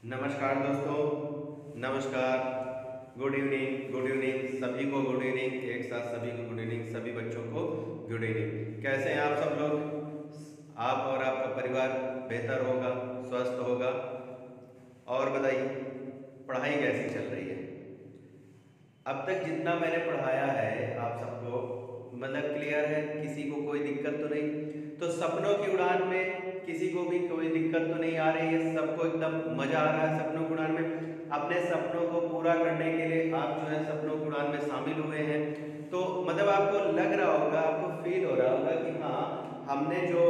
नमस्कार दोस्तों, नमस्कार। गुड इवनिंग, गुड इवनिंग सभी को, गुड इवनिंग एक साथ सभी को गुड इवनिंग, सभी बच्चों को गुड इवनिंग। कैसे हैं आप सब लोग? आप और आपका परिवार बेहतर होगा, स्वस्थ होगा। और बताइए, पढ़ाई कैसी चल रही है? अब तक जितना मैंने पढ़ाया है आप सबको, मतलब क्लियर है? किसी को कोई दिक्कत तो नहीं? तो सपनों की उड़ान में किसी को भी कोई दिक्कत तो नहीं आ रही है? सबको एकदम मजा आ रहा है सपनों की उड़ान में? अपने सपनों को पूरा करने के लिए आप जो है सपनों की उड़ान में शामिल हुए हैं, तो मतलब आपको लग रहा होगा, आपको फील हो रहा होगा कि हाँ, हमने जो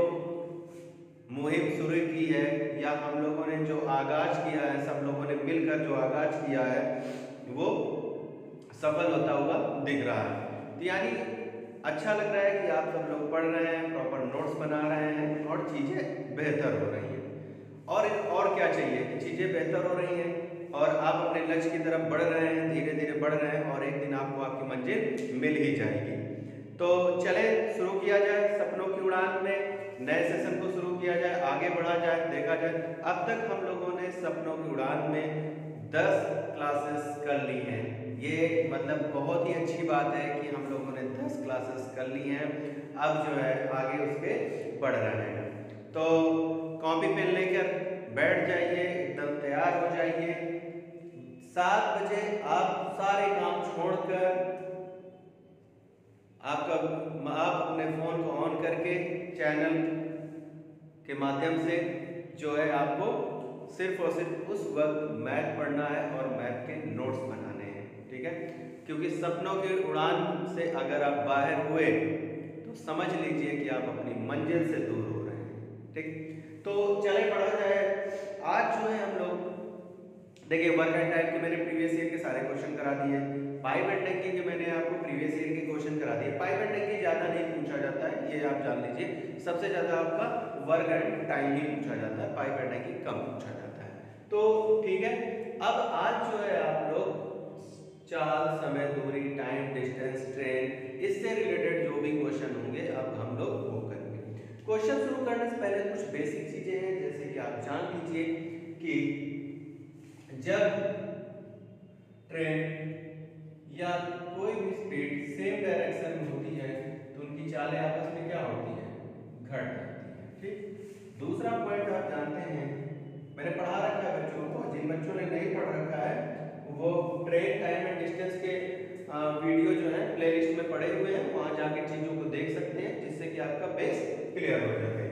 मुहिम शुरू की है या हम लोगों ने जो आगाज किया है, सब लोगों ने मिलकर जो आगाज किया है वो सफल होता हुआ दिख रहा है। तो यानी अच्छा लग रहा है कि आप सब लोग पढ़ रहे हैं, प्रॉपर नोट्स बना रहे हैं और चीज़ें बेहतर हो रही हैं। और क्या चाहिए कि चीज़ें बेहतर हो रही हैं और आप अपने लक्ष्य की तरफ बढ़ रहे हैं, धीरे धीरे बढ़ रहे हैं और एक दिन आपको आपकी मंजिल मिल ही जाएगी। तो चले शुरू किया जाए सपनों की उड़ान में, नए सेशन को शुरू किया जाए, आगे बढ़ा जाए, देखा जाए। अब तक हम लोगों ने सपनों की उड़ान में 10 क्लासेस कर ली हैं। ये मतलब बहुत ही अच्छी बात है कि हम लोगों ने 10 क्लासेस कर ली हैं। अब जो है आगे उसके बढ़ रहे हैं। तो कॉपी पेन लेकर बैठ जाइए, एकदम तैयार हो जाइए। 7 बजे आप सारे काम छोड़कर आप अपने फोन को ऑन करके चैनल के माध्यम से जो है आपको सिर्फ और सिर्फ उस वक्त मैथ पढ़ना है और मैथ के नोट्स बनाने हैं, ठीक है? क्योंकि सपनों की उड़ान से अगर आप बाहर हुए तो समझ लीजिए कि आप अपनी मंजिल से दूर हो रहे हैं, ठीक? तो चले पढ़ा जाए। आज जो है हम लोग देखिए, वर्क एंड टाइम के मैंने प्रीवियस ईयर के सारे क्वेश्चन करा दिए। पाइप एंड टंकी के मैंने आपको प्रीवियस ईयर के क्वेश्चन करा दिए। पाइप एंड टंकी ज्यादा नहीं पूछा जाता है, ये आप जान लीजिए। सबसे ज्यादा आपका वर्क एंड टाइम ही पूछा जाता है, पाइप एंड टंकी कम पूछा जाता है। तो ठीक है, अब आज जो है आप लोग चाल, समय, दूरी, टाइम, डिस्टेंस, ट्रेन, इससे रिलेटेड जो भी क्वेश्चन होंगे अब हम लोग वो करेंगे। क्वेश्चन शुरू करने से पहले कुछ बेसिक चीजें हैं, जैसे कि आप जान लीजिए कि जब ट्रेन या कोई भी स्पीड सेम डायरेक्शन में होती है तो उनकी चालें आपस में क्या होती है? घट जाती है, ठीक? दूसरा पॉइंट आप जानते हैं, मैंने पढ़ा रखा है बच्चों को, जिन बच्चों ने नहीं पढ़ रखा है वो ट्रेन, टाइम एंड डिस्टेंस के वीडियो जो है प्लेलिस्ट में पड़े हुए हैं, वहां जाके चीजों को देख सकते हैं, जिससे कि आपका बेस क्लियर हो जाए।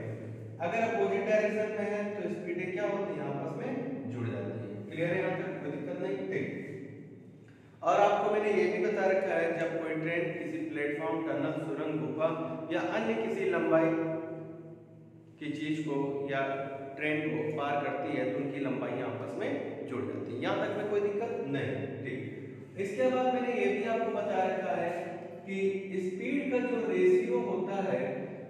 अगर अपोजिट डायरेक्शन में है तो स्पीडें क्या होती हैं? आपस में जुड़ जाती है। क्लियर है? यहाँ तक कोई दिक्कत नहीं? ठीक। और आपको मैंने ये भी बता रखा है, जब कोई ट्रेन किसी प्लेटफॉर्म, टनल, सुरंग, गुफा या अन्य किसी लंबाई की चीज को या ट्रेन को पार करती है तो उनकी लंबाई आपस में जुड़ जाती है। यहाँ तक में कोई दिक्कत नहीं? ठीक। इसके बाद मैंने ये भी आपको बता रखा है कि स्पीड का जो रेशियो होता है,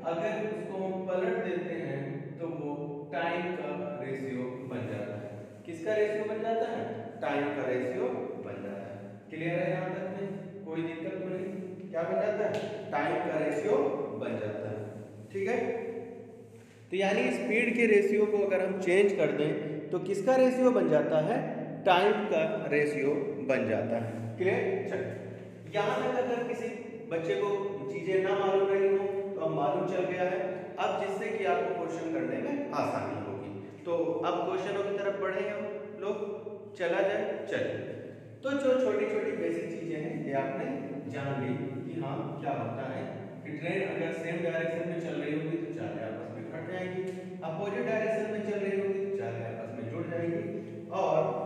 अगर उसको हम पलट देते हैं तो वो टाइम का रेशियो बन जाता है। किसका रेशियो बन जाता है? टाइम का रेशियो बन जाता है। क्लियर है? यहाँ तक में कोई दिक्कत तो नहीं? क्या बन जाता है? टाइम का रेशियो बन जाता है, ठीक है? तो यानी स्पीड के रेशियो को अगर हम चेंज कर दें तो किसका रेशियो बन जाता है? टाइम का रेशियो बन जाता है। क्लियर? चलिए, यहाँ तक अगर किसी बच्चे को चीजें ना मालूम रही हो तो अब मालूम चल गया है, अब जिससे कि आपको क्वेश्चन करने में आसानी होगी। तो अब क्वेश्चनों की तरफ बढ़े हम लोग, चला जाए। चलिए, तो जो छोटी छोटी बेसिक चीजें हैं ये आपने जान ली कि हाँ क्या होता है कि ट्रेन अगर सेम डायरेक्शन में चल रही होगी तो चालें आपस में घट जाएंगी, अपोजिट डायरेक्शन में चल रही होगी तो चालें आपस में जुड़ जाएंगी, और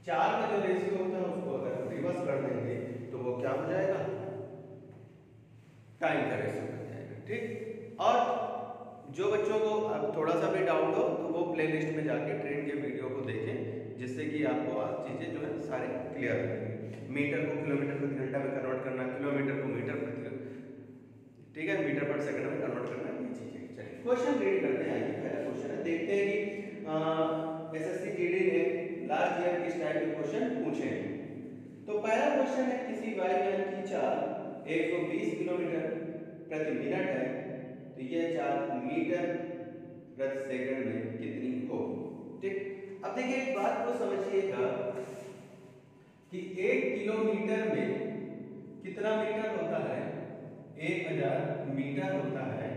चार का जो रेशियो होता है उसको अगर रिवर्स कर देंगे तो वो क्या हो जाएगा? टाइम का रेशियो बन जाएगा, ठीक? और जो बच्चों को अब थोड़ा सा भी डाउट हो तो वो प्लेलिस्ट में जाके ट्रेन के वीडियो को देखें, जिससे कि आपको आज चीजें जो है सारे क्लियर हो जाएंगी। मीटर को किलोमीटर प्रति घंटा में कन्वर्ट करना, किलोमीटर को मीटर प्रति, ठीक है, मीटर पर सेकंड में कन्वर्ट करना, ये चीजें। चलिए क्वेश्चन रीड करते हैं। पहला क्वेश्चन है, देखते हैं कि एसएससी जीडी ने लास्ट ईयर किस टाइप के क्वेश्चन पूछे हैं। तो पहला क्वेश्चन है, किसी वायुयान की चाल 120 किलोमीटर प्रति मिनट है तो यह चाल मीटर प्रति सेकंड में कितनी होगी? ठीक। अब देखिए एक बात को समझिएगा कि 1 किलोमीटर में कितना मीटर होता है, 1000 मीटर होता है,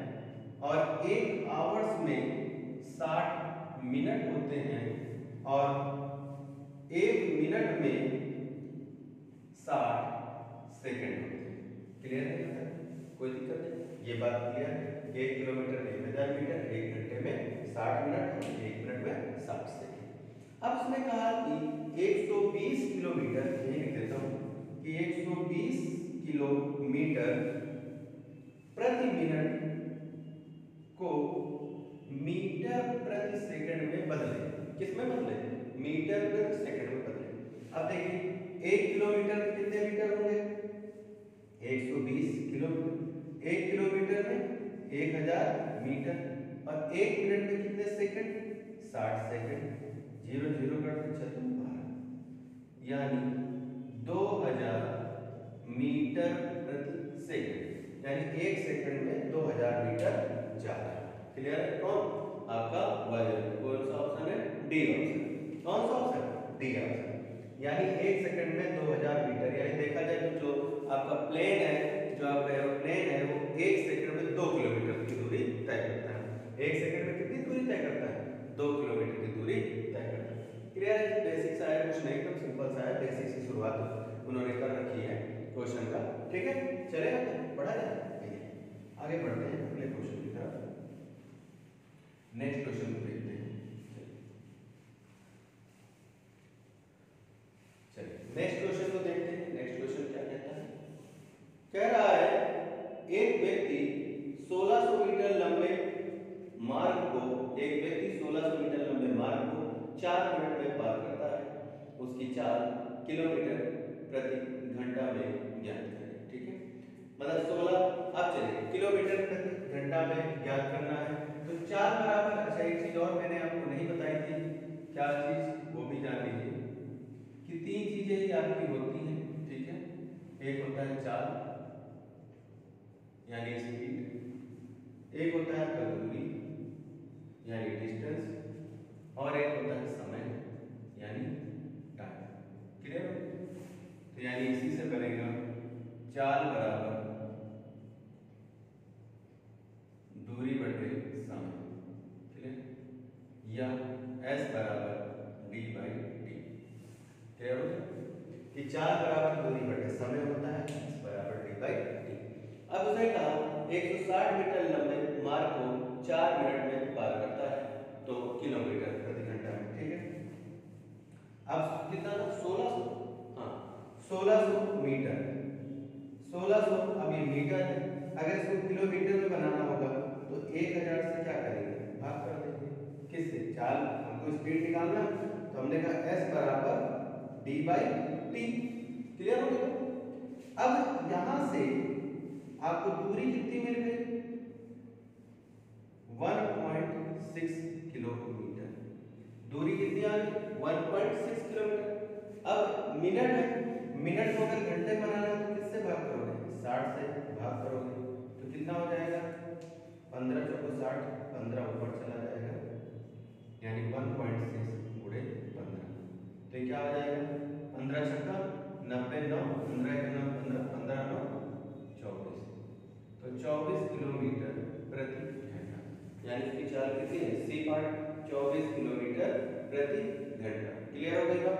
और 1 आवर्स में 60 मिनट होते हैं, और 1 मिनट में 60 सेकंड होते हैं। क्लियर है? कोई दिक्कत नहीं, ये बात क्लियर है। 1 किलोमीटर में 1000 मीटर, 1 घंटे में 60 मिनट, 1 मिनट में 60 सेकंड। अब उसने कहा कि 120 किलोमीटर, यही लिख देता हूं कि 120 किलोमीटर प्रति मिनट को मीटर प्रति सेकंड में बदले। किसमें बदले? मीटर प्रति सेकंड में बदले। अब देखिए 1 किलोमीटर कितने मीटर होंगे? 120 किलोमीटर। 1 किलोमीटर में 1000 मीटर, और 1 मिनट में कितने सेकंड? 60 सेकंड। 0 0 कर दो, 12, यानी 2000 मीटर प्रति सेकंड, यानी 1 सेकंड में 2000 मीटर जा रहा है। क्लियर है? कौन? आपका वायु। कौन सा ऑप्शन है? D option. कौन सा ऑप्शन? D option. यानी 1 सेकंड में 2000 मीटर, यानी देखा जाए तो जो आपका प्लेन है, जो आपका एरोप्लेन है, वो 1 सेकंड में 2 किलोमीटर की दूरी तय करता है। 1 सेकंड में कितनी दूरी तय करता है? 2 किलोमीटर की दूरी तय करता है। क्लियर है? बेसिक सा है, कुछ नहीं, एकदम सिंपल सा है। बेसिक से शुरुआत उन्होंने कर रखी है क्वेश्चन का। ठीक है, चलेगा? पढ़ा जाए, आगे बढ़ते हैं अगले क्वेश्चन की तरफ। नेक्स्ट क्वेश्चन को देखते हैं। चलिए नेक्स्ट क्वेश्चन को देखते हैं। नेक्स्ट क्वेश्चन क्या कहता है? कह रहा है एक व्यक्ति 1600 मीटर लंबे मार्ग को 4 मिनट में पार करता है। उसकी चाल किलोमीटर प्रति घंटा में ज्ञात करें। ठीक है, मतलब 16। अब चलिए किलोमीटर प्रति घंटा में ज्ञात करना है, तो 4 बराबर। अच्छा एक चीज और मैंने आपको नहीं बताई थी, क्या चीज? वो भी जान लीजिए कि 3 चीजें ही आपकी होती हैं। ठीक है, एक होता है चाल यानी स्पीड, एक होता है आपका दूरी यानी डिस्टेंस, और एक होता है समय यानी टाइम। क्लियर? तो यानी इसी से बनेगा चाल बराबर दूरी बटे समय। क्लियर? या S बराबर d बाई टी। क्लियर हो कि चाल बराबर दूरी बटे समय होता है, S बराबर d बाई टी। अब उसने कहा 160 मीटर लंबे मार्ग को 4 मिनट में पार करता है, तो किलोमीटर प्रति घंटा में। ठीक है, अब कितना था? 1600। हाँ, 1600 मीटर। 1600, अब ये मीटर है, अगर इसको किलोमीटर में बनाना होगा तो 1000 से क्या करेंगे? भाग कर देंगे। किससे? चाल, हमको स्पीड निकालना, तो हमने कहा S बराबर d बाई टी। क्लियर हो गया? अब यहां से आपको दूरी कितनी मिल गई? 1.6 किलोमीटर। दूरी कितनी आ गई? 1.6 किलोमीटर। अब मिनट है, मिनट को अगर घंटे में बनाना है तो किससे भाग करोगे? 60 से भाग करोगे, तो कितना हो जाएगा? 15 चौको 60, 15 ऊपर चला जाएगा, यानी 1.6 गुणे 15। तो क्या हो जाएगा? 15 छक्का 90, 9 15 का 9 15, 15 9 24, तो 24 किलोमीटर प्रति घंटा। यानी इसकी चाल कितनी है? सी पार्ट 24 किलोमीटर प्रति घंटा। क्लियर हो गया?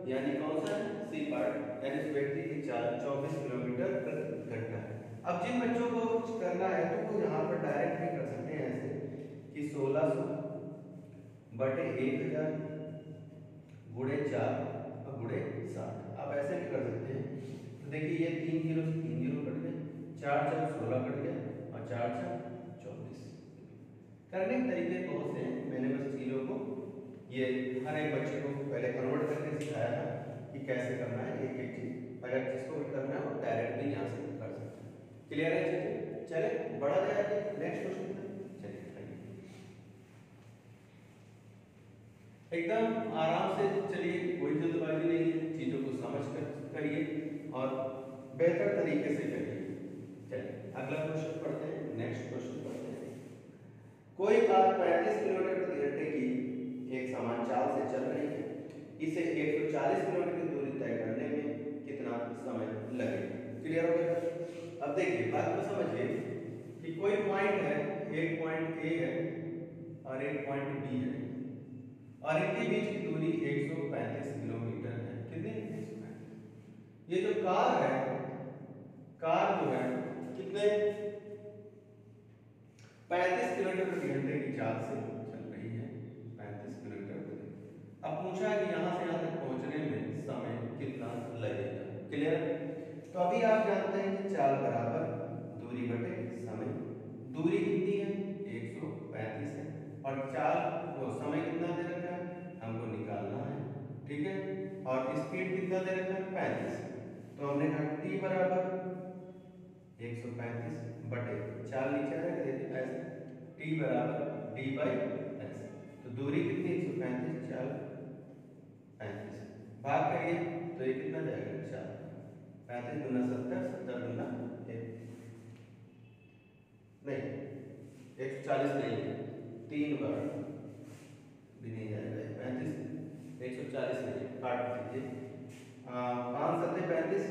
यानी कौन सा है? सी पार्ट, यानी इस व्यक्ति की चाल 24 किलोमीटर प्रति घंटा है। अब जिन बच्चों को कुछ करना है तो वो यहाँ पर डायरेक्ट भी कर सकते हैं, ऐसे कि 1600 बटे 1000 गुणे 4 और गुणे 60। आप ऐसे भी कर सकते हैं। तो देखिए ये 3 0 से 3 0 कट गए, 4 4 16 कट गया, और 4 4 24। करने के तरीके बहुत से हैं, मैंने बस चीज़ों को ये हर एक बच्चे को पहले कन्वर्ट करके सिखाया था कि कैसे करना है एक एक चीज़। अगर जिसको भी करना है वो डायरेक्ट भी यहाँ से कर सकते हैं। क्लियर है चीज़ें? चले बढ़ा जाए नेक्स्ट क्वेश्चन पर। चलिए एकदम आराम से चलिए, कोई जल्दबाजी नहीं है, चीज़ों को समझ कर करिए और बेहतर तरीके से करिए। चलिए अगला क्वेश्चन पढ़ते हैं। नेक्स्ट क्वेश्चन पढ़ते हैं। कोई कार 35 किलोमीटर प्रति घंटे की एक समान चाल से चल रही इसे 140 किलोमीटर की दूरी तय करने में कितना समय लगेगा। क्लियर हो गया। अब देखिए बात को समझिए कि कोई पॉइंट है, एक पॉइंट ए है और एक पॉइंट बी है और इनके बीच की दूरी 135 किलोमीटर है। कितनी? 135। ये जो कार है, कार जो है कितने 35 किलोमीटर प्रति घंटे की चाल से चल रही है। 35 किलोमीटर प्रति। अब पूछा है कि यहाँ से यहाँ तक पहुँचने में समय कितना लगेगा। क्लियर? तो अभी आप जानते हैं कि चाल बराबर दूरी बटे समय। दूरी कितनी है? 135 है और चाल वो समय कितना दे रखा है हमको निकालना है। ठीक है, और स्पीड कितना दे रखा है? 35। तो हमने कहा t बराबर 135 बटे चाल नीचे आएगा ऐसे, t बराबर d बाई s। तो दूरी कितनी? 135, चाल 35। भाग करिए तो ये कितना जाएगा? 4। 35 दूना 70, 70 दूना 1 नहीं 140 नहीं है, 3 बार भी नहीं जाएगा। 35 140 नहीं है, काट दीजिए। 5 सत्ते 35,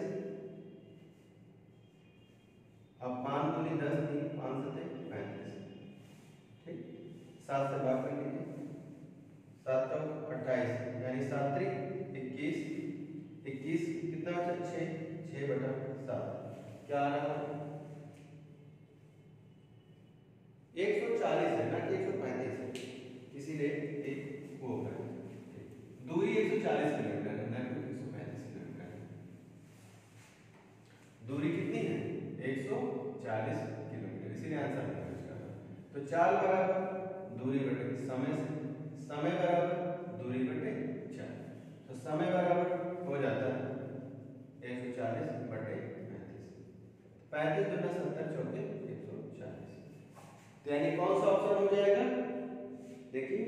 अब 5 दूनी 10, 3 5 सत्ते 35। ठीक, 7 से भाग कर लीजिए, 7 चौक 28 यानी 7 त्रिक 21, 21 कितना बचा? 6, 6 बटा 7 क्या आ रहा है? 140 है ना, 135 है, इसीलिए एक वो है। दूरी 140 किलोमीटर है ना, 135 किलोमीटर है। दूरी कितनी है? 140 किलोमीटर, इसीलिए आंसर नहीं बचेगा। तो चाल बराबर दूरी बटे समय से, समय बराबर दूरी बटे चाल। तो समय बराबर हो जाता है 140 बटे 35। 35 दूना 70, चौके 140। तो यानी कौन सा ऑप्शन हो जाएगा? देखिए,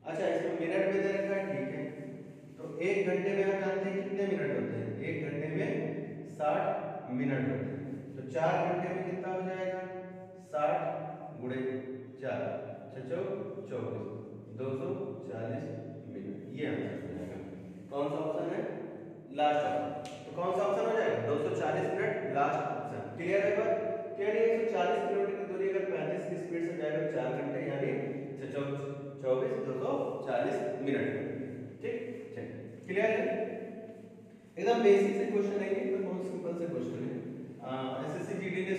अच्छा इसमें मिनट में दे रखा है, ठीक है। तो 1 घंटे में हम जानते हैं कितने मिनट होते हैं? 1 घंटे में 60 मिनट होते हैं। तो 4 घंटे में कितना हो जाएगा? 60 गुणे 4, 6 24, 240 मिनट। ये आंसर हो जाएगा। कौन सा ऑप्शन है? Last option. तो कौन सा ऑप्शन हो जाएगा? 240 मिनट, लास्ट ऑप्शन। क्लियर है बात? क्या 140 किलोमीटर की दूरी अगर 35 की स्पीड से जाएगा 4 घंटे यानी 24 240 मिनट। ठीक, चलिए क्लियर है? एकदम बेसिक से क्वेश्चन है, ये बहुत सिंपल से क्वेश्चन है। एसएससी जीडी ने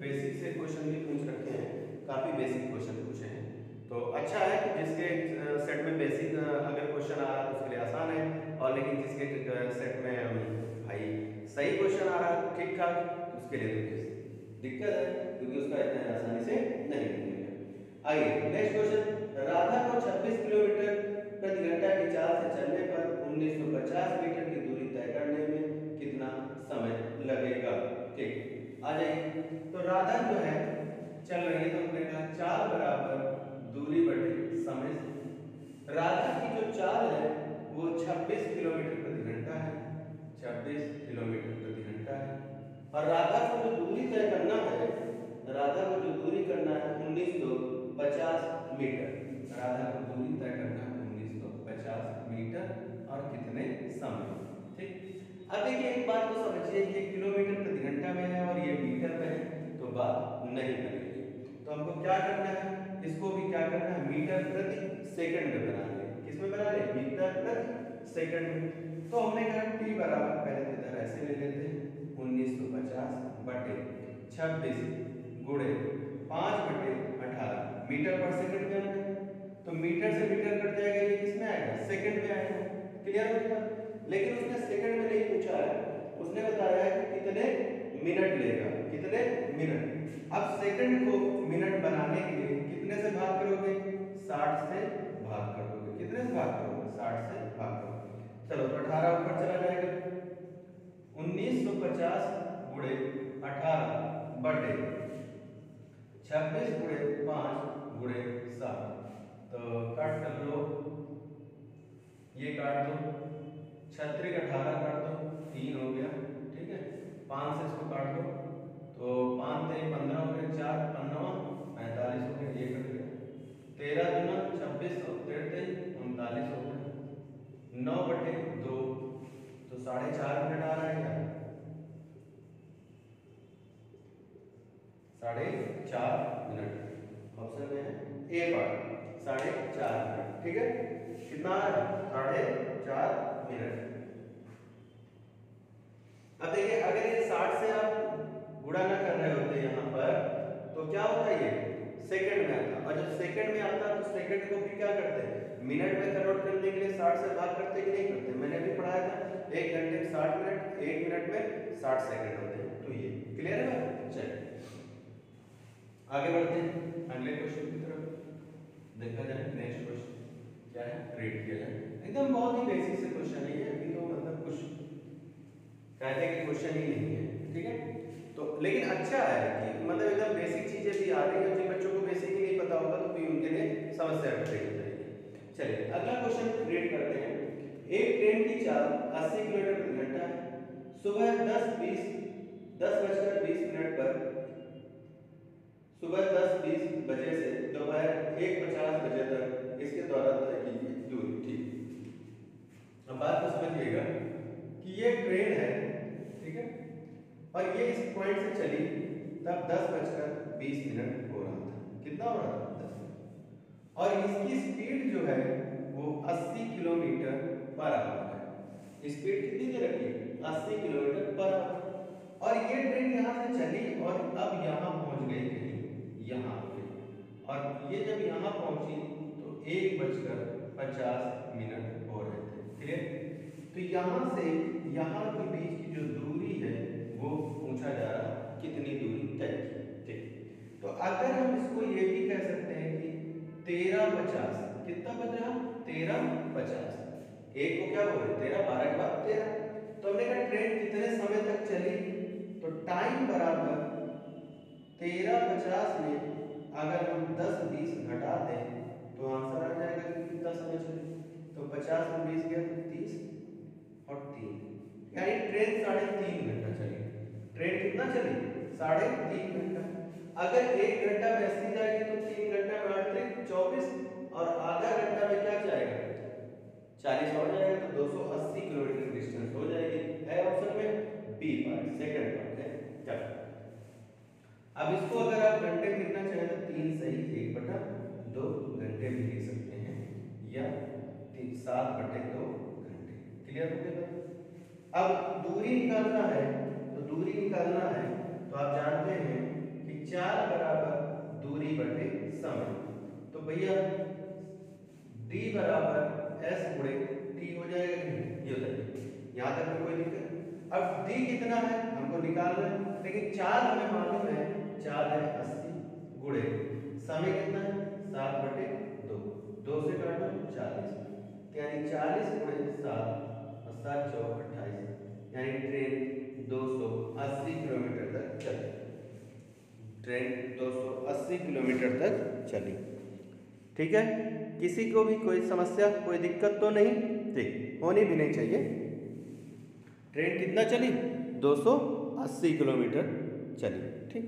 बेसिक से क्वेश्चन भी पूछ रखे हैं, काफी बेसिक क्वेश्चन पूछे हैं। तो अच्छा है कि जिसके सेट में बेसिक अगर क्वेश्चन आ रहा है तो उसके लिए आसान है, और लेकिन जिसके सेट में भाई सही क्वेश्चन आ रहा है ठीक ठाक, उसके लिए तो दिक्कत है, क्योंकि उसका इतना आसानी से नहीं मिलेगा। आइए नेक्स्ट क्वेश्चन। राधा को 26 किलोमीटर प्रति घंटा की चाल से चलने पर 1950 मीटर की दूरी तय करने में कितना समय लगेगा। ठीक, आ जाइए। तो राधा जो है चल रही है, तो हमने कहा चाल बराबर दूरी बटे समय से। राधा की जो चाल है वो 26 किलोमीटर प्रति घंटा है, 26 किलोमीटर प्रति घंटा है। और राधा को जो दूरी तय करना है, राधा को जो दूरी करना है 1950 मीटर। राधा को दूरी तय करना है 1950 मीटर और कितने समय। ठीक, अब देखिए एक बात को समझिए कि किलोमीटर प्रति घंटा में है और ये मीटर में है, तो बात नहीं बनेगी। तो हमको क्या करना है? इसको भी क्या करना है? मीटर प्रति सेकंड में बना ले। किसमें बना ले? मीटर प्रति सेकंड में। तो हमने कहा t बराबर पहले तो इधर ऐसे ले लेते हैं 1950 बटे 26 गुणे 5 बटे 18 मीटर पर सेकंड में आ गया। तो मीटर से मीटर कट जाएगा, ये किसमें आएगा? सेकंड में आएगा। क्लियर हो गया? लेकिन उसने सेकंड में नहीं पूछा है, उसने बताया है कि कितने मिनट लेगा, कितने मिनट। अब सेकंड को मिनट बनाने के लिए कितने से भाग करोगे? 60 से भाग करोगे। कितने से भाग करोगे? 60 से भाग करोगे। चलो तो 18 ऊपर चला जाएगा, 1950 गुणे 18 बटे 26 गुणे 5 गुणे 7। तो काट कर लो, ये काट दो, 36 18 काट दो, 3 हो गया। ठीक है, 5 से इसको काट दो, तो 5 से 15 हो गया, 4 15 45 हो गया, ये कट गया। 13 दूना 26 और 13 39 हो 4.5 मिनट। ऑप्शन में है ए पार्ट 4.5 मिनट। ठीक है, कितना है 4.5 मिनट। अब देखिए अगर ये 60 से आप गुणा ना कर रहे होते यहाँ पर तो क्या होता है, ये सेकंड में आता, और जब सेकंड में आता तो सेकंड को भी क्या करते हैं मिनट में कन्वर्ट करने के लिए 60 से भाग करते कि नहीं करते। मैंने अभी पढ़ाया था 1 घंटे में 60 मिनट, 1 मिनट में 60 सेकंड होते हैं। तो ये क्लियर है ना। चलिए आगे बढ़ते हैं अगले क्वेश्चन की तरफ। देखा जाए नेक्स्ट क्वेश्चन क्या है, रीड किया जाए। एकदम बहुत ही बेसिक से क्वेश्चन है ये, अभी तो मतलब कुछ कहते हैं कि क्वेश्चन ही नहीं है। ठीक है, तो लेकिन अच्छा है कि मतलब एकदम बेसिक चीजें भी आ रही है। जिन बच्चों को बेसिक ही नहीं पता होगा तो भी उनके लिए समस्या खड़ी हो जाएगी। चलिए अगला क्वेश्चन रीड करते हैं। एक ट्रेन की चाल 80 किलोमीटर प्रति घंटा है। सुबह 10:20 पर सुबह 10:20 बजे से दोपहर 1:50 बजे तक इसके द्वारा तय की गई दूरी। ठीक, अब बात को समझिएगा कि ये ट्रेन है, ठीक है, और ये इस पॉइंट से चली तब 10:20 हो रहा था। कितना हो रहा था 10, और इसकी स्पीड जो है वो 80 किलोमीटर पर आवर है। स्पीड कितनी दे रखी है 80 किलोमीटर पर आवर। और ये ट्रेन यहाँ से चली और अब यहाँ पहुँच गई कहीं यहाँ पे, और ये जब यहाँ पहुँची तो 1:50 हो रहे थे। क्लियर, तो यहाँ से यहाँ के बीच की जो दूरी है वो पूछा जा रहा है कितनी दूरी तय की। ठीक, तो अगर हम इसको ये भी कह सकते हैं कि 13:50, कितना बज रहा 13:50, एक को क्या बोल रहे 13, 12 के बाद 13। तो हमने कहा ट्रेन कितने समय तक चली, तो टाइम बराबर 13:50 में अगर हम 10-20 घटा दें तो आंसर आ जाएगा कि कितना समय चली। तो 50 में 20 गया तो 30 और 3, यानी ट्रेन 3.5 घंटा चली। ट्रेन कितना चली 3.5 घंटा। अगर 1 घंटा में 80 जाएगी तो 3 घंटा में 8 24, और आधा घंटा में क्या जाएगा 40 हो जाएगा, तो 280 किलोमीटर डिस्टेंस हो जाएगी। है ऑप्शन में बी पार्ट, सेकंड पार्ट है। चलो अब इसको अगर आप घंटे में लिखना चाहें तो 3 सही 1/2 घंटे भी लिख सकते हैं, या 7/2 घंटे। क्लियर हो गया। अब दूरी निकालना है, तो दूरी निकालना है तो आप जानते हैं कि 4 बराबर दूरी बटे समय। तो भैया d बराबर s गुणे t हो जाएगा। ये बताइए यहाँ तक में कोई दिक्कत। अब d कितना है हमको निकालना है, लेकिन 4 हमें मालूम है, 4 है 80 गुणे समय कितना है 7/2, 2 से काटो 40, यानी 40 गुणे 7 और 7 चौक 28, यानी ट्रेन 280 किलोमीटर तक चली। ट्रेन 280 किलोमीटर तक चली। ठीक है, किसी को भी कोई समस्या कोई दिक्कत तो नहीं, ठीक होनी भी नहीं चाहिए। ट्रेन कितना चली 280 किलोमीटर चली। ठीक,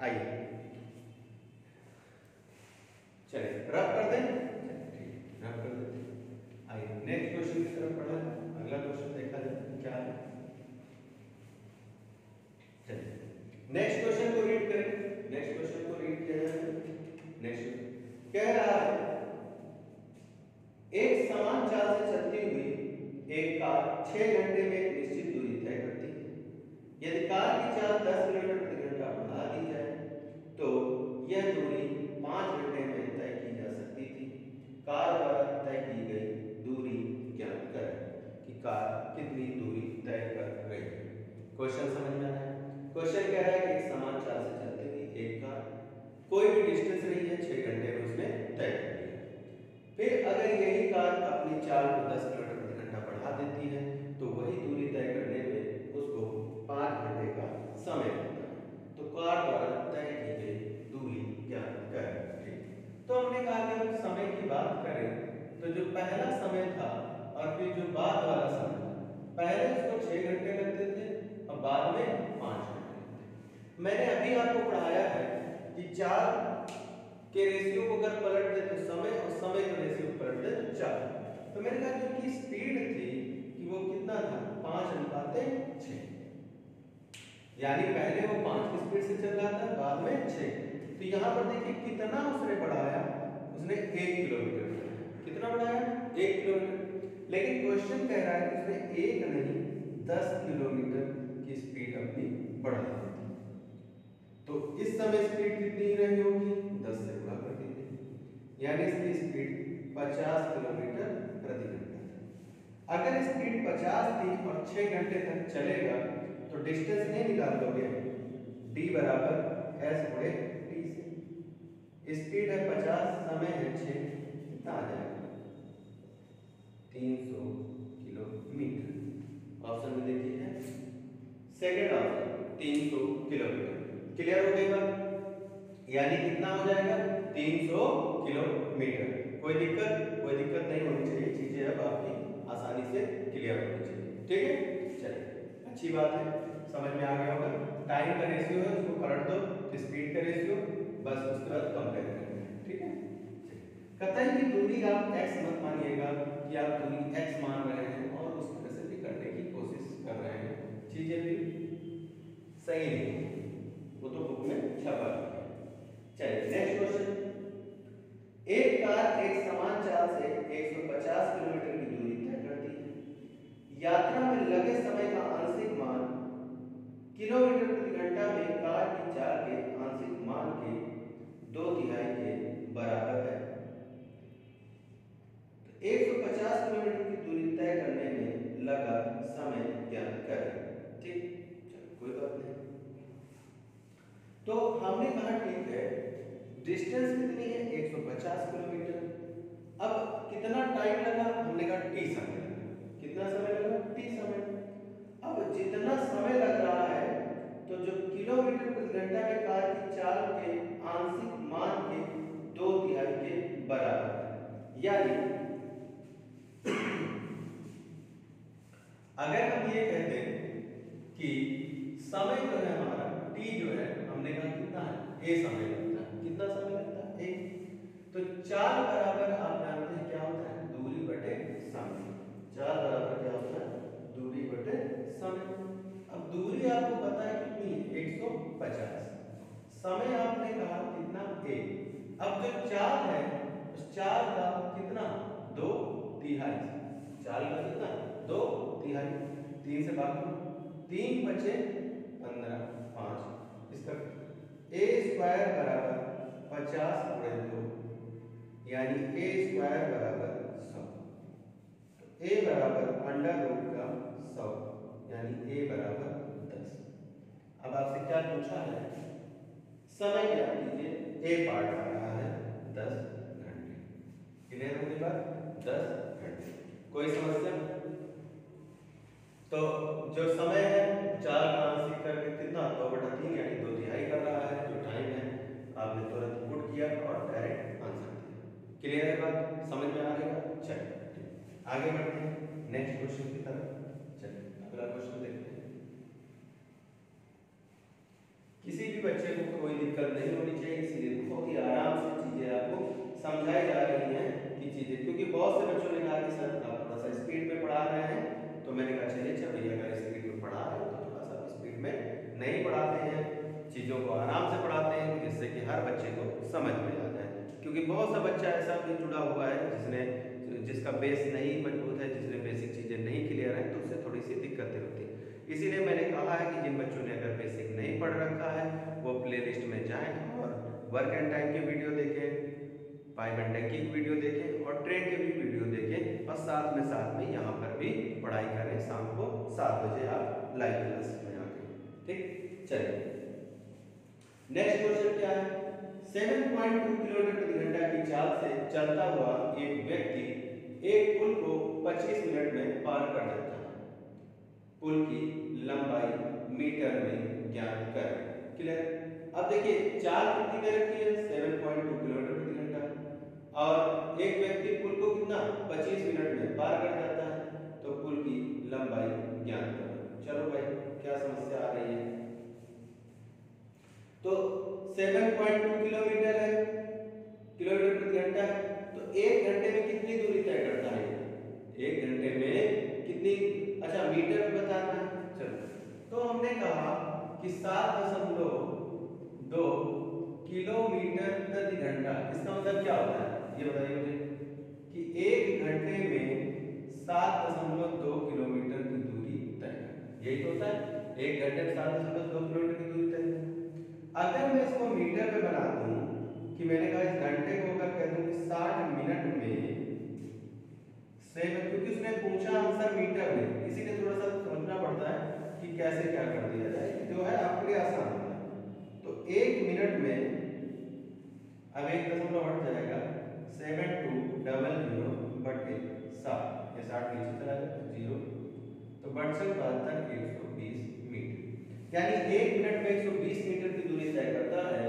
आइए चलिए रफ कर दें। ठीक रफ कर देते हैं। आइए नेक्स्ट क्वेश्चन की तरफ बढ़ा जाए। अगला क्वेश्चन देखा जाए क्या है। चलिए नेक्स्ट क्वेश्चन को रीड करें। नेक्स्ट क्वेश्चन को रीड किया जाए। नेक्स्ट कह रहा है एक समान चाल से चलती हुई एक कार 6 घंटे में एक निश्चित दूरी तय करती है। यदि कार की चाल 10 किलोमीटर प्रति घंटा बढ़ा दी जाए तो यह दूरी 5 घंटे में तय की जा सकती थी। कार द्वारा तय की गई दूरी ज्ञात करें कि कार कितनी दूरी तय कर गई। क्वेश्चन समझ में आया। क्वेश्चन कह रहा है कि एक समान चाल से चलती हुई एक कार कोई भी डिस्टेंस नहीं है 6 घंटे में उसने तय कर लिया। फिर अगर यही कार अपनी चाल को 10 किलोमीटर प्रति घंटा बढ़ा देती है तो वही दूरी तय करने में उसको 5 घंटे का समय लगता है। तो कार द्वारा तय की गई दूरी ज्ञात करें। तो हमने कहा कि हम समय की बात करें तो जो पहला समय था और फिर जो बाद वाला समय था, पहले उसको 6 घंटे लगते थे और बाद में 5 घंटे लगते थे। मैंने अभी आपको पढ़ाया है कि 4 के रेशियो को अगर पलट दे तो समय, और समय के रेशियो को पलट दे तो 4। तो मैंने कहा जो कि स्पीड थी कि वो कितना था 5:6, यानी पहले वो 5 की स्पीड से चल रहा था, बाद में 6 यहाँ पर देखिए कितना उसने बढ़ाया, उसने 1 किलोमीटर बढ़ाया। कितना बढ़ाया? 1 किलोमीटर। लेकिन क्वेश्चन कह रहा है कि उसने 1 नहीं 10 किलोमीटर की स्पीड अपनी बढ़ा दी। तो इस समय स्पीड कितनी रही होगी? 10 से गुणा कर दीजिए, यानी इसकी स्पीड 50 किलोमीटर प्रति घंटा। अगर स्पीड 50 थी और 6 घंटे तक चलेगा तो डिस्टेंस नहीं निकाल लोगे, d बराबर s गुणे t से। स्पीड है 50, समय है 6, कितना आ जाएगा? 300 किलोमीटर। ऑप्शन में देखिए है सेकंड ऑप्शन 300 किलोमीटर। क्लियर हो गई बात? यानी कितना हो जाएगा? 300 किलोमीटर। कोई दिक्कत नहीं होनी चाहिए, चीजें अब आपकी आसानी से क्लियर होनी चाहिए। ठीक है, चलिए अच्छी बात है, समझ में आ गया होगा। टाइम का रेशियो है, उसको पलट दो, स्पीड का रेशियो, बस उसके बाद कंपेयर करना है। ठीक है, कतई भी दूरी आप x मत मानिएगा कि आप दूरी x मान रहे हैं और उस तरह से भी करने की कोशिश कर रहे हैं, चीजें भी सही नहीं, वो तो बुक में छपा है। चलिए नेक्स्ट क्वेश्चन। एक कार एक समान चाल से 150 किलोमीटर की दूरी तय करती है। यात्रा में लगे समय का आंशिक मान किलोमीटर प्रति घंटा में कार की चाल के आंशिक मान के 2/3 के बराबर है। तो 150 किलोमीटर की दूरी तय करने में लगा समय ज्ञात करें। ठीक, कोई बात नहीं। तो हमने कहा ठीक है, डिस्टेंस कितनी है? 150 किलोमीटर। अब कितना टाइम लगा? हमने कहा t समय लगा। कितना समय लगा? t समय। अब जितना समय लग रहा है तो जो किलोमीटर प्रति घंटा में कार की चाल के आंशिक मान के 2/3 के बराबर है। यानी अगर हम ये कहते हैं कि समय जो है हमारा t जो है, हमने कहा कितना है? a समय लगता है। कितना समय लगता है? 1। तो चाल बराबर आप जानते हैं क्या होता है? दूरी बटे समय। चाल बराबर क्या होता है? दूरी बटे समय। अब दूरी आपको पता है कितनी है? 150। समय आपने कहा कितना? a। अब जो चाल है उस चाल का कितना? 2/3। चाल का कितना? 2/3। 3 से भाग दो, 3 बचे 15, 5। इसका a स्क्वायर बराबर 50 गुणे 2, यानी a स्क्वायर बराबर 100। तो a बराबर अंडर रूट का 100, यानी a बराबर 10। अब आपसे क्या पूछा है? समय क्या कीजिए? a पार्ट आ रहा है 10 घंटे। क्लियर हो गई बात? 10 घंटे। कोई समस्या? तो जो समय है चाल का आंशिक करके कितना? 2/3 यानी 2/3 कर रहा है। जो टाइम है आपने तुरंत पुट किया और डायरेक्ट आंसर दिया। क्लियर है बात? समझ में आ रही है? चलिए आगे बढ़ते हैं नेक्स्ट क्वेश्चन की तरफ। चलिए अगला क्वेश्चन देखते हैं। किसी भी बच्चे को कोई दिक्कत नहीं होनी चाहिए, इसलिए बहुत ही आराम से चीजें आपको समझाई जा रही हैं कि चीजें, क्योंकि बहुत से बच्चों ने कहा कि सर आप थोड़ा सा स्पीड में पढ़ा रहे हैं, तो मैंने कहा चलिए अच्छा भैया अगर स्पीड में पढ़ा रहे हो तो थोड़ा सा स्पीड में नहीं पढ़ाते हैं, चीज़ों को आराम से पढ़ाते हैं जिससे कि हर बच्चे को समझ में आ जाए। क्योंकि बहुत सा बच्चा ऐसा भी जुड़ा हुआ है जिसका बेस नहीं मजबूत है, जिसने बेसिक चीज़ें नहीं क्लियर है, तो उससे थोड़ी सी दिक्कतें होती हैं। इसीलिए मैंने कहा है कि जिन बच्चों ने अगर बेसिक नहीं पढ़ रखा है वो प्लेलिस्ट में जाएं और वर्क एंड टाइम की वीडियो देखें, पाइप एंड टंकी की वीडियो देखें और ट्रेन के भी वीडियो देखें, और साथ में यहाँ पर भी पढ़ाई करें। शाम को 7 बजे आप लाइव क्लास में आके। ठीक, चलिए नेक्स्ट क्वेश्चन क्या है? 7.2 किलोमीटर प्रति घंटा की चाल से चलता हुआ एक व्यक्ति एक पुल को 25 मिनट में पार कर देता है। पुल की लंबाई मीटर में ज्ञात करें। क्लियर? अब देखिए चाल कितनी दे रखी है? 7.2 किलोमीटर प्रति घंटा, और एक व्यक्ति पुल को कितना? 25 मिनट में पार कर जाता है, तो पुल की लंबाई ज्ञात करो। चलो भाई क्या समस्या आ रही है? तो 7.2 किलोमीटर है, किलोमीटर प्रति घंटा है, तो 1 घंटे में कितनी दूरी तय करता है? 1 घंटे में कितनी? अच्छा मीटर में बताना है। चलो तो हमने कहा कि 7.2 किलोमीटर अगर मैं इसको मीटर पे बना दूं कि मैंने कहा इस घंटे को अगर कह दूं कि 60 मिनट में सेवन, क्योंकि उसने पूछा आंसर मीटर में, इसीलिए थोड़ा सा समझना पड़ता है कि कैसे क्या कर दिया जाए, जो है आपके लिए आसान होता है। तो 1 मिनट में अब 1 दशमलव हट जाएगा, 7200 बटे 60, ये 60 नीचे चला जाएगा 0, तो बट से 120 मीटर, यानी 1 मिनट में 120 मीटर की दूरी तय करता है।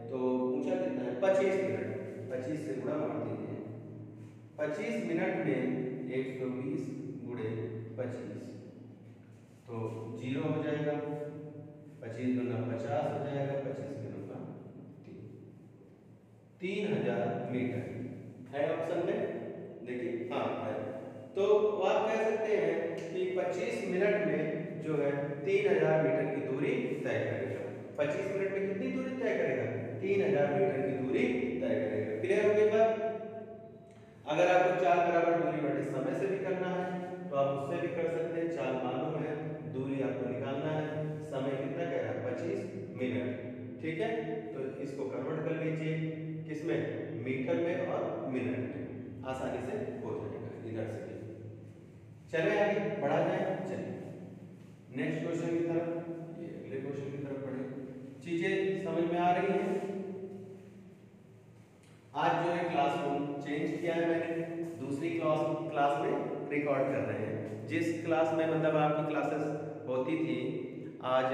तो पूछा कितना है, 25 मिनट, 25 से गुणा मार दीजिए, 25 मिनट में 120 गुणे 25, तो 0 हो जाएगा, 25 गुना 50 हो जाएगा, 25 गुना 3000 मीटर है ऑप्शन में, देखिए हाँ है। तो आप कह सकते हैं कि 25 मिनट में जो है 3000 मीटर की दूरी तय करेगा। 25 मिनट में कितनी दूरी तय करेगा, 3000 मीटर की दूरी तय करेगा। क्लियर हो गई बात? अगर आपको चाल बराबर दूरी बटे समय से भी करना है तो आप उससे भी कर सकते हैं। चाल मालूम है, दूरी आपको निकालना है, समय कितना कह रहा है 25 मिनट, ठीक है। तो इसको कन्वर्ट कर लीजिए किसमें, मीटर में और मिनट में, आसानी से हो जाएगा इधर से भी। चले आगे बढ़ा जाए, चलिए नेक्स्ट क्वेश्चन की तरफ, ये अगले क्वेश्चन की तरफ बढ़े। चीजें समझ में आ रही हैं? आज जो है क्लासरूम चेंज किया है मैंने, दूसरी क्लास में रिकॉर्ड कर रहे हैं। जिस क्लास में मतलब आपकी क्लासेस होती थी, आज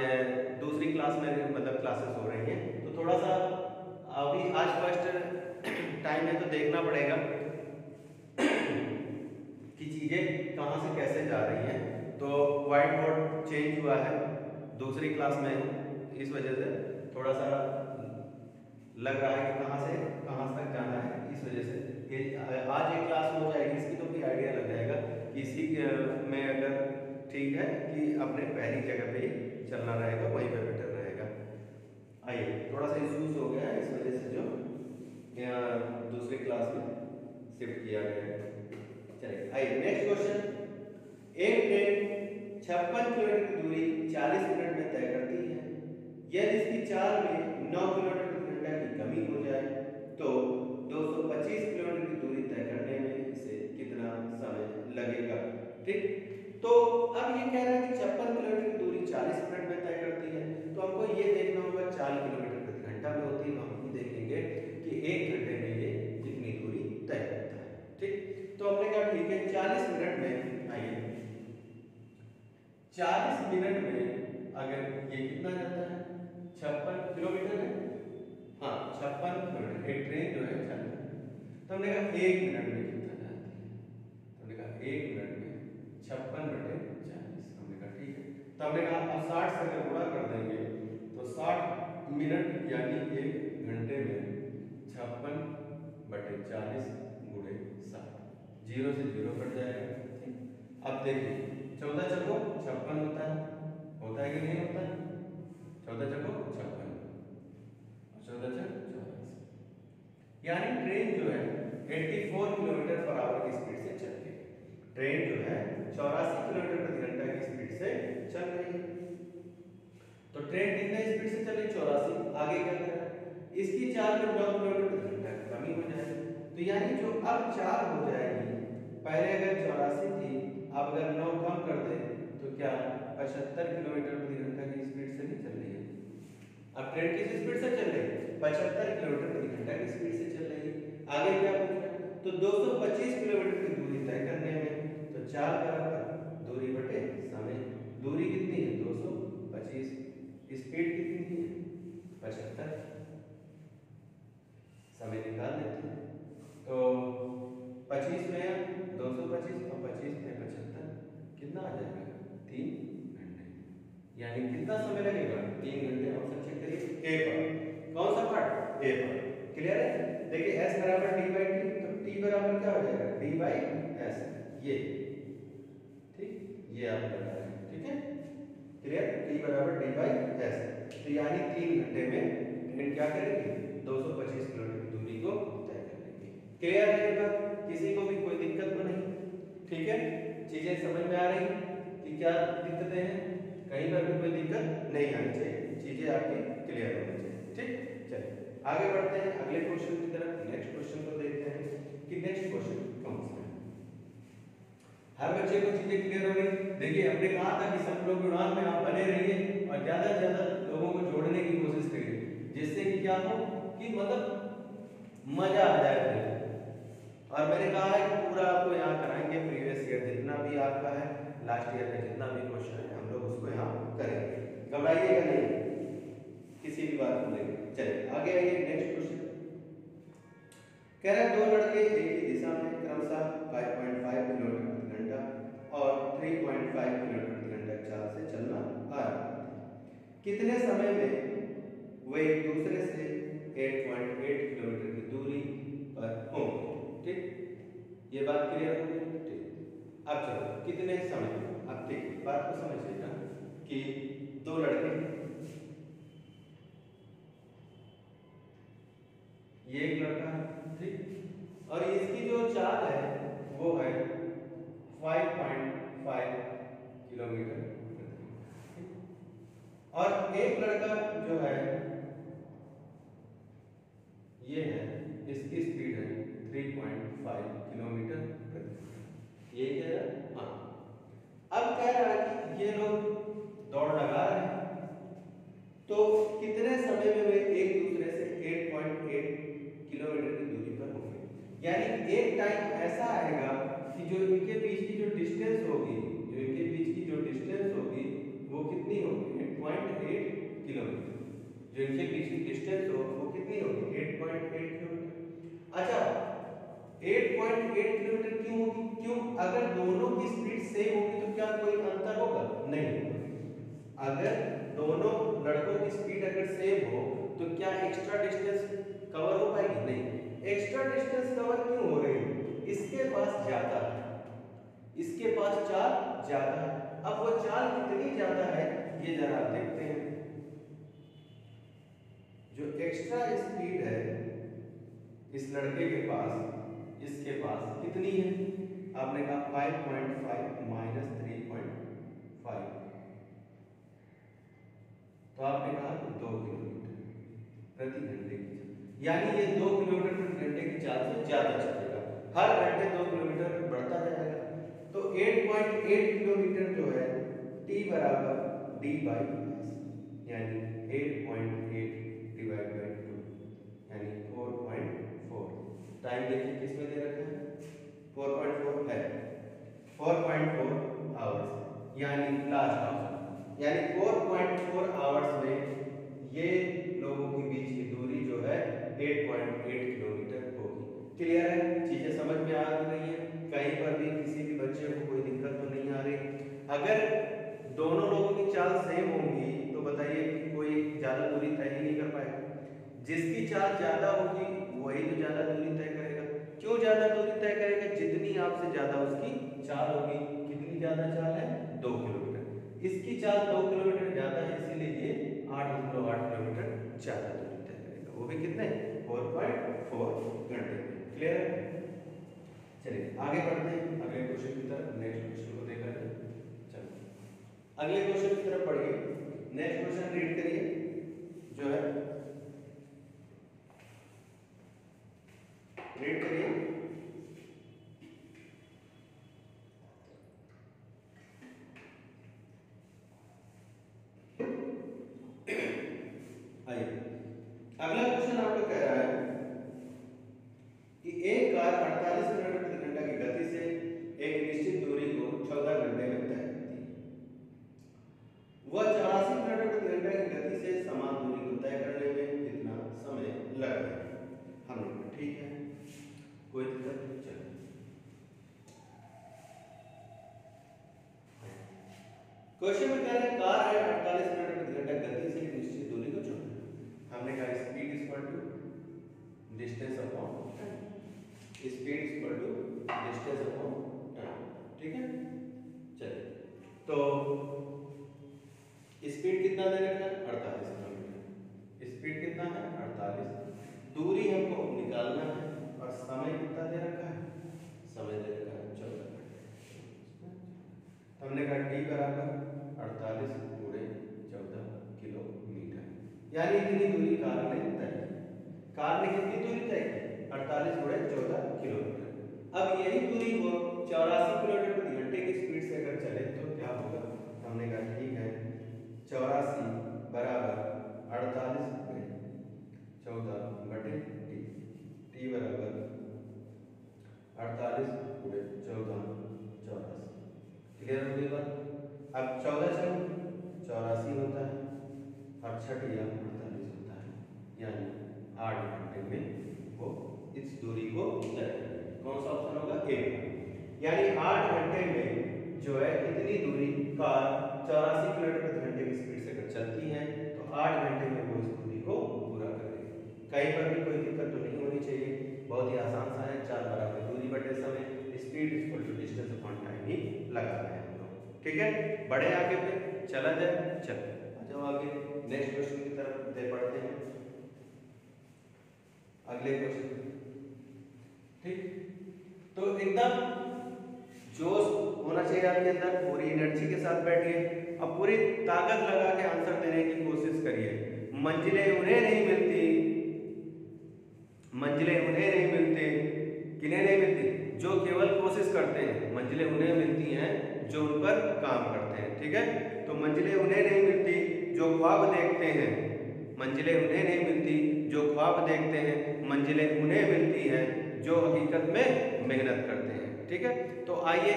दूसरी क्लास में मतलब क्लासेस हो रही हैं। तो थोड़ा सा अभी आज फर्स्ट टाइम है तो देखना पड़ेगा कि चीज़ें कहाँ से कैसे जा रही हैं। तो व्हाइट बोर्ड चेंज हुआ है, दूसरी क्लास में, इस वजह से थोड़ा सा लग रहा है कि कहाँ तक जाना है। इस वजह से आज एक क्लास हो जाएगी, इसकी तो भी आइडिया लग जाएगा कि इसी में अगर ठीक है कि अपने पहली जगह पे ही चलना रहेगा, वहीं पे बेटर रहेगा। आइए, थोड़ा सा इशूज हो गया है, इस वजह से जो दूसरी क्लास में शिफ्ट किया गया है। चलिए आइए नेक्स्ट क्वेश्चन। एक ट्रेन 56 किलोमीटर की दूरी 40 मिनट में तय करती है। यदि इसकी चाल में 9 किलोमीटर की कमी हो जाए तो 225 किलोमीटर की दूरी तय करने में इसे कितना समय लगेगा। ठीक, तो अब ये कह रहा है कि 56 किलोमीटर की दूरी 40 मिनट में तय करती है, तो हमको ये देखना होगा 4 किलोमीटर प्रति घंटा में होती है, तो हम ये देखेंगे कि 1 घंटे में ये कितनी दूरी तय करता है। ठीक, तो हमने कहा ठीक है 40 मिनट में, आइए 40 मिनट में अगर ये कितना जाता है, 56 किलोमीटर है, हाँ 56 किलोमीटर, एक ट्रेन जो है चल, तो हमने कहा 1 मिनट में कितना जाती है, तो हमने कहा 1 मिनट में 56 बटे 40, हमने कहा ठीक है। तो हमने कहा अब 60 से अगर गुणा कर देंगे तो 60 मिनट यानी 1 घंटे में 56 बटे 40 गुणे 60, 0 से 0 कट जाएगा। अब देखिए 14 चको 56 होता है कि नहीं होता है, 14 चको 56, 14 चक 84, यानी ट्रेन जो है 84 किलोमीटर पर आवर की स्पीड से चल रही है। ट्रेन जो है 84 किलोमीटर प्रति घंटा की स्पीड से चल रही है। तो ट्रेन कितने स्पीड से चल रही है, 84। आगे क्या कर रहा है, इसकी चाल में 9 किलोमीटर प्रति घंटा की कमी हो जाएगी, तो यानी जो अब चाल हो जाएगी, पहले अगर 84 थी, अब अगर 9 कम कर दे तो क्या 75 किलोमीटर प्रति घंटा की स्पीड से नहीं चल रही है। अब ट्रेन किस स्पीड से चल रही है, 75 किलोमीटर प्रति घंटा की स्पीड से चल रही है। आगे क्या पूछ रहा है, तो 225 किलोमीटर की दूरी तय करने में, तो चाल बराबर दूरी बटे समय, दूरी कितनी है 225, स्पीड कितनी है 75, समय निकाल लेते हैं। तो 25 में 225 और 25 में 75, कितना आ जाएगा 3 घंटे, यानी कितना समय लगेगा 3 घंटे। ऑप्शन चेक करिए, ए पर, कौन सा पार्ट, ए पर। क्लियर है, देखिए s बराबर d बाई टी, तो t बराबर क्या हो जाएगा d बाई s, ये ठीक, ये आप लगा रहे हैं, ठीक है क्लियर, t बराबर d बाई s, तो यानी 3 घंटे में ट्रेन क्या करेगी 225 किलोमीटर की दूरी को तय कर लेगी। क्लियर है ये बात, किसी को भी कोई दिक्कत तो नहीं, ठीक है, चीजें समझ में आ रही कि क्या दिक्कतें हैं, कहीं पर भी कोई दिक्कत नहीं आनी चाहिए, चीजें आपकी क्लियर होनी चाहिए। आगे बढ़ते हैं अगले क्वेश्चन की तरफ। नेक्स्ट क्वेश्चन को देखते हैं कि नेक्स्ट क्वेश्चन कौन सा है। हर बच्चे को चीजें क्लियर हो गई। देखिए हमने कहा था कि सब लोग उड़ान में आप बने रहिए और ज्यादा से ज्यादा लोगों को जोड़ने की कोशिश करिए, जिससे कि क्या हो कि मतलब मजा आ जाए फिर। और मैंने कहा है कि पूरा आपको यहाँ कराएंगे, प्रीवियस ईयर जितना भी आपका है, लास्ट ईयर का जितना भी क्वेश्चन है हम लोग उसको यहाँ करेंगे, घबराइएगा नहीं किसी भी बात को लेकर। चलिए आगे आइए। नेक्स्ट क्वेश्चन कह रहा है दो लड़के एक ही दिशा में क्रमशः 5.5 किलोमीटर प्रति घंटा और 3.5 किलोमीटर प्रति घंटा चाल से चलना आरंभ करते हैं। कितने समय में वे एक दूसरे से 8.8 किलोमीटर की दूरी पर होंगे? ठीक, ये बात क्लियर हो गई। ठीक, अब चलो कितने समय, अब ठीक बात को समझिएगा कि दो लड़के, ये एक लड़का है, ठीक, और इसकी जो चाल है वो है 5.5 किलोमीटर, और एक लड़का जो है ये है, इसकी स्पीड है 3.5 किलोमीटर प्रति। ये क्या है? हाँ, अब कह रहा है कि ये लोग दौड़ लगा रहे हैं, तो कितने समय में वे एक दूसरे से 8.8 किलोमीटर की दूरी पर होंगे? यानी एक टाइम ऐसा आएगा कि जो इनके बीच की जो डिस्टेंस होगी, वो कितनी होगी? 8.8 किलोमीटर। जो इनके बीच की डिस्टेंस हो वो कितनी होगी? 8.8 किलोमीटर। अच्छा, 8.8 किलोमीटर क्यों होगी? क्यों? अगर दोनों की स्पीड सेम होगी तो क्या कोई अंतर होगा? नहीं होगा। अगर दोनों लड़कों की स्पीड अगर सेम हो तो क्या एक्स्ट्रा डिस्टेंस कवर हो पाएगी? नहीं। एक्स्ट्रा डिस्टेंस कवर क्यों हो रही है? इसके पास ज्यादा है, इसके पास चाल ज्यादा है। अब वो चाल कितनी ज्यादा है ये जरा देखते हैं। जो एक्स्ट्रा स्पीड है इस लड़के के पास, इसके पास कितनी है? आपने कहा 5.5 माइनस 3.5, तो आपने कहा 2 किलोमीटर प्रति घंटे की चाल, यानी ये 2 किलोमीटर प्रति घंटे की चाल से ज्यादा चलेगा, हर घंटे 2 किलोमीटर बढ़ता जाएगा। तो 8.8 किलोमीटर जो है t बराबर d बाई s, यानी 8.8 डिवाइड बाई 2 यानी 4.4। टाइम देखिए किसमें दे रखा है? 4.4 है, 4.4 आवर्स, यानी लास्ट आवर, यानी 4.4 आवर्स में ये लोगों के बीच की दूरी जो है 8.8 किलोमीटर होगी। क्लियर है? चीजें समझ में आ रही है? कहीं पर भी किसी भी बच्चे को कोई दिक्कत तो नहीं आ रही? अगर दोनों लोगों की चाल सेम होगी तो बताइए कि कोई ज्यादा दूरी तय ही नहीं कर पाएगा। जिसकी चाल ज्यादा होगी वही तो ज्यादा दूरी तय करेगा। क्यों ज्यादा दूरी तय करेगा? जितनी आपसे ज्यादा उसकी चाल होगी। कितनी ज्यादा चाल है? 2 किलोमीटर। इसकी चाल 2 किलोमीटर ज्यादा है, इसीलिए ये 8.8 किलोमीटर ज्यादा दूरी तय करेगा, वो भी कितने? 4.4 घंटे। क्लियर है? चलिए आगे बढ़ते हैं अगले क्वेश्चन की तरफ। नेक्स्ट क्वेश्चन को देख लेते हैं। चलो अगले क्वेश्चन की तरफ पढ़िए। नेक्स्ट क्वेश्चन रीड करिए जो है, रीड करिए। आइए अगला क्वेश्चन आपको कह रहा है कि एक कार 48 किलोमीटर प्रति घंटा की गति से एक निश्चित दूरी को 14 घंटे में तय करती है। वह 84 किलोमीटर प्रति घंटा की गति से समान दूरी को तय करने में कितना समय लगेगा? हमने कहा ठीक है, कोई दिक्कत नहीं। चलो क्वेश्चन में कह रहा है कार है 48 किलोमीटर प्रति घंटा गति से एक निश्चित दूरी को चुनना। हमने कहा speed equal to distance upon time, speed equal to distance upon time. ठीक है? चलिए तो स्पीड कितना दे रखा है? 48 किलोमीटर। स्पीड कितना है? 48। दूरी हमको निकालना है और समय कितना दे रखा है? समय दे रखा है 14। हमने कहा t बराबर 48 गुणे 14 किलोमीटर, यानी इतनी दूरी कार ने तय की। यही दूरी को 84 किलोमीटर प्रति घंटे की स्पीड से अगर चले तो क्या होगा? हमने कहा ठीक है, 84 बराबर 48 में 14 बटे टी बराबर 48 गुणे 14 84। क्लियर हो गई बात? अब 14 छक 84 होता है और 6 या 48 होता है, यानी 8 घंटे में वो इस दूरी को तय करेगा। कौन सा ऑप्शन होगा? ए। यानी 8 घंटे में जो है इतनी दूरी कार 84 किलोमीटर प्रति घंटे की स्पीड से अगर चलती है तो 8 घंटे में वो इस दूरी को पूरा करेगी। कहीं पर भी कोई दिक्कत तो नहीं होनी चाहिए, बहुत ही आसान सा है। 4 बराबर दूरी बटे समय, speed equal to distance upon time ही लगा रहे हैं हम लोग। ठीक है, बढ़े आगे पे, चला जाए। चलो आ जाओ आगे, नेक्स्ट क्वेश्चन की तरफ दे पढ़ते हैं। अगले क्वेश्चन, ठीक, तो एकदम जोश होना चाहिए आपके अंदर, पूरी एनर्जी के साथ बैठिए, अब पूरी ताकत लगा के आंसर देने की कोशिश करिए। मंजिलें उन्हें नहीं मिलती, मंजिलें उन्हें नहीं मिलती, किन्हें नहीं मिलती? जो केवल कोशिश करते हैं। मंजिलें उन्हें मिलती हैं जो उन पर काम करते हैं। ठीक है, तो मंजिलें उन्हें नहीं मिलती जो ख्वाब देखते हैं, मंजिलें उन्हें नहीं मिलती जो ख्वाब देखते हैं, मंजिलें उन्हें मिलती हैं जो हकीकत में मेहनत करते हैं। ठीक है, तो आइए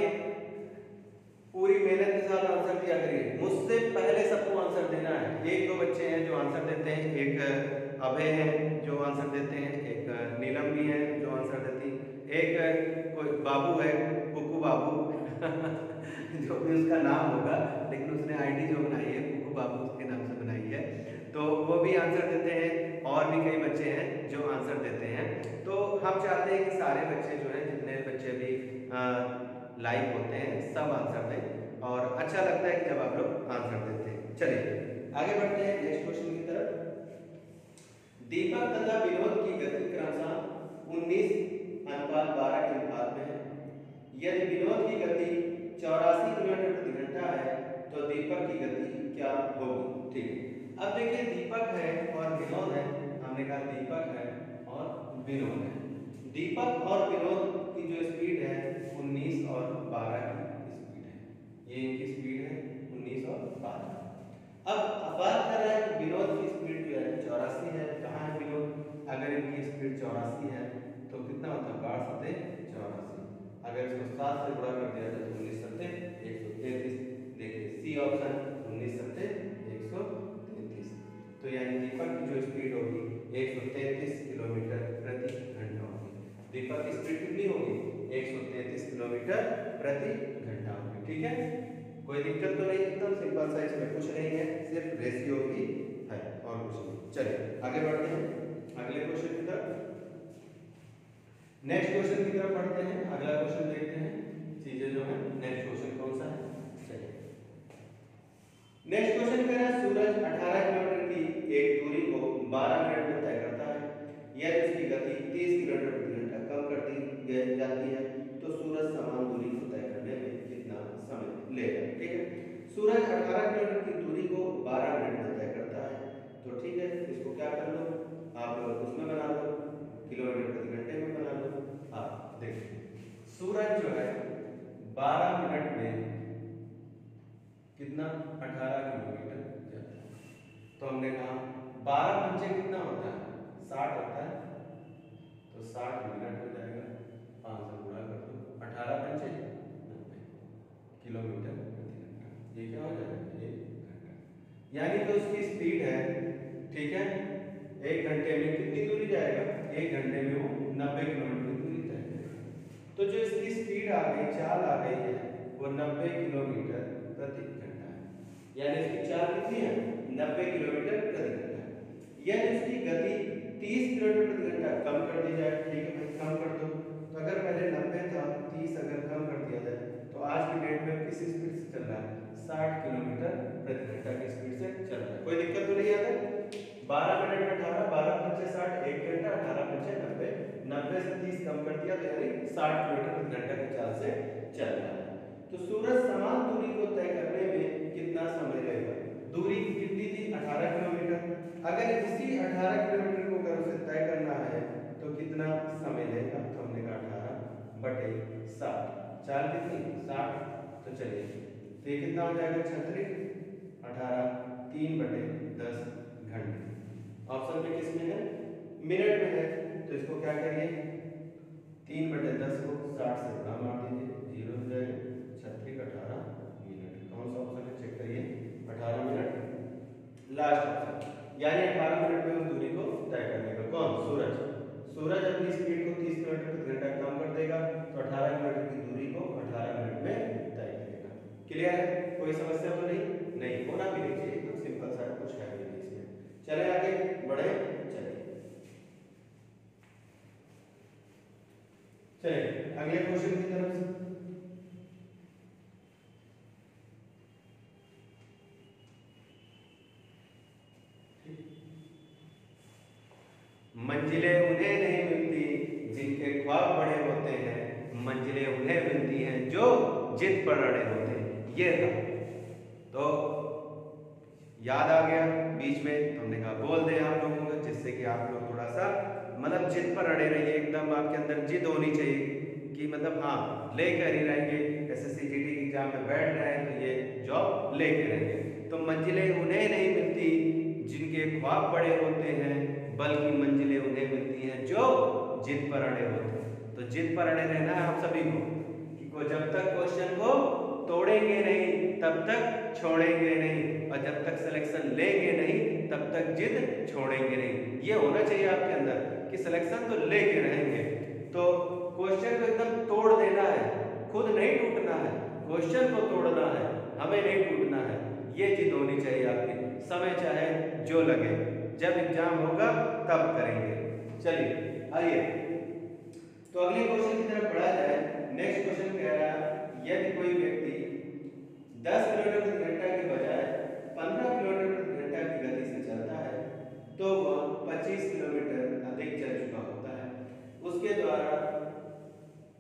पूरी मेहनत के साथ आंसर दिया करिए। मुझसे पहले सबको आंसर देना है। एक दो बच्चे हैं जो आंसर देते हैं, एक अभय है जो आंसर देते हैं, एक नीलम भी है जो आंसर देती, एक कोई बाबू है, कुकू बाबू जो भी उसका नाम होगा, लेकिन उसने आईडी जो बनाई है कुकू बाबू उसके नाम से बनाई है, तो वो भी आंसर देते हैं। और भी कई बच्चे हैं जो आंसर देते हैं। तो हम चाहते हैं कि सारे बच्चे जो हैं, जितने बच्चे भी लाइव होते हैं, सब आंसर दें, और अच्छा लगता है कि जब आप लोग आंसर देते हैं। चलिए आगे बढ़ते हैं नेक्स्ट क्वेश्चन की तरफ। दीपक तथा विनोद की गति क्रमशः 19:12 के अनुपात में है। यदि विनोद की गति 84 किलोमीटर प्रति घंटा है तो दीपक की गति क्या होगी? ठीक है, अब देखिए दीपक है और विनोद है, हमने कहा दीपक है और विनोद है। दीपक और विनोद की जो स्पीड है 19 और 12 की स्पीड है, ये इनकी स्पीड है 19 और 12। अब बात कर रहा है कि विनोद की स्पीड जो है 84 है। कहाँ है विनोद? अगर इनकी स्पीड 84 है तो कितना होता है? 12 × 84। अगर इसको 7 से गुणा कर दिया जाए तो 19 × 7 133। देखिए सी ऑप्शन, 19 × 7 133। तो यानी दीपक की जो स्पीड होगी 133 किलोमीटर प्रति घंटा होगी। दीपक की स्पीड कितनी होगी? 133 किलोमीटर प्रति घंटा होगी। ठीक है, कोई दिक्कत तो नहीं, एकदम सिंपल सा, इसमें कुछ नहीं है, सिर्फ रेशियो ही है और कुछ नहीं। चलिए आगे बढ़ते हैं अगले क्वेश्चन की तरफ। नेक्स्ट क्वेश्चन की तरफ बढ़ते हैं। अगला क्वेश्चन देखते हैं, चीजें जो है नेक्स्ट क्वेश्चन कौन सा है। चलिए नेक्स्ट क्वेश्चन कह रहा है सूरज 18 किलोमीटर की एक दूरी को 12 मिनट में तय करता है। यदि उसकी गति 30 किलोमीटर प्रति घंटा कम कर दी जाती है तो सूरज समान दूरी को तय करने में कितना समय लेगा? ठीक है, सूरज 18 किलोमीटर की दूरी को 12 मिनट में तय करता है, तो ठीक है, इसको क्या कर लो आप उसमें बना लो, किलोमीटर प्रति घंटे में बना लो। हाँ देखिए सूरज जो है 12 मिनट में कितना? 18 किलोमीटर जाता है। तो हमने कहा 12 पंचे कितना होता है? 60 होता है, तो 60 मिनट हो जाएगा, 5 से गुणा कर दो, 18 पंचे 90 किलोमीटर प्रति घंटा। ये क्या हो जाएगा? 1 घंटा। यानी तो उसकी स्पीड है, ठीक है, 1 घंटे में कितनी दूरी जाएगा? 1 घंटे में वो 90 किलोमीटर की दूरी तय करेगा। तो जो इसकी स्पीड आ गई, चाल आ गई है, वो 90 किलोमीटर प्रति घंटा है। यानी इसकी चाल कितनी है? 90 किलोमीटर प्रति घंटा। यदि इसकी गति 30 किलोमीटर प्रति घंटा कम कर दी जाए, ठीक है भाई, कम कर दो, तो अगर पहले 90 था, 30 अगर कम कर दिया जाए तो आज की डेट में किस स्पीड से चल रहा है? 60 किलोमीटर प्रति घंटा की स्पीड से चल रहा है। कोई दिक्कत तो नहीं आता? 12 मिनट में 18, 12 पंचे 60, 1 घंटा, 18 पंचे 90, 90 से 30 कम कर दिया तो यानी 60 किलोमीटर प्रति घंटा की चाल से चल रहा है। तो सूरज समान दूरी को तय करने में कितना समय लेगा? दूरी कितनी थी? 18 किलोमीटर। अगर इसी 18 किलोमीटर को अगर उसे तय करना है तो कितना समय लेगा? तो हमने कहा 18 बटे 60, चाल कितनी 60, तो चलिए तो ये कितना हो जाएगा 36, 18, 3/10 घंटे। ऑप्शन में किस में है, मिनट में है, तो इसको क्या करिए 3/10 को 60 से गुणा मार दीजिए, 0 हो जाएगा, 36, 18 मिनट। कौन सा ऑप्शन है चेक करिए, 18 मिनट लास्ट ऑप्शन, यानी 18 मिनट में उस दूरी को तय करने का। कौन, सूरज। सूरज अपनी स्पीड को 30 किलोमीटर प्रति घंटा कम कर देगा, तो 18 किलोमीटर की दूरी को 18 मिनट में तय करेगा। क्लियर है, कोई समस्या तो नहीं होना भी नहीं चाहिए, एकदम सिंपल सा कुछ है भी नहीं इसमें। चले आगे बढ़े, चलिए अगले क्वेश्चन की तरफ से। मंजिलें उन्हें नहीं मिलती जिनके ख्वाब बड़े होते हैं, मंजिलें उन्हें मिलती हैं जो जिद पर अड़े होते हैं। ये था, तो याद आ गया बीच में, हमने कहा बोल दे आप लोगों को, जिससे कि आप लोग थोड़ा सा मतलब जिद पर अड़े रहिए, एकदम आपके अंदर जिद होनी चाहिए कि मतलब हाँ लेकर ही रहेंगे, एसएससी जीडी एग्जाम में बैठ रहे हैं तो ये जॉब लेके रहेंगे। तो मंजिलें उन्हें नहीं मिलती जिनके ख्वाब बड़े होते हैं, बल्कि मंजिलें उन्हें मिलती हैं जो जिद पर अड़े होते हैं। तो जिद पर अड़े रहना है आप सभी को जब तक क्वेश्चन को तोड़ेंगे नहीं तब तक छोड़ेंगे नहीं, और जब तक सिलेक्शन लेंगे नहीं तब तक जिद छोड़ेंगे नहीं। ये होना चाहिए आपके अंदर कि सिलेक्शन तो लेके रहेंगे, तो क्वेश्चन को एकदम तोड़ देना है, खुद नहीं टूटना है, क्वेश्चन को तोड़ना है, हमें नहीं टूटना है। ये जिद होनी चाहिए आपकी, समय चाहे जो लगे, जब एग्जाम होगा तब करेंगे। चलिए आइए तो अगले क्वेश्चन की तरफ बढ़ा जाए। नेक्स्ट क्वेश्चन कह रहा है, यदि कोई व्यक्ति 10 किलोमीटर प्रति घंटा के बजाय 15 किलोमीटर प्रति घंटा की गति से चलता है, तो वह 25 किलोमीटर अधिक चल चुका होता है। उसके द्वारा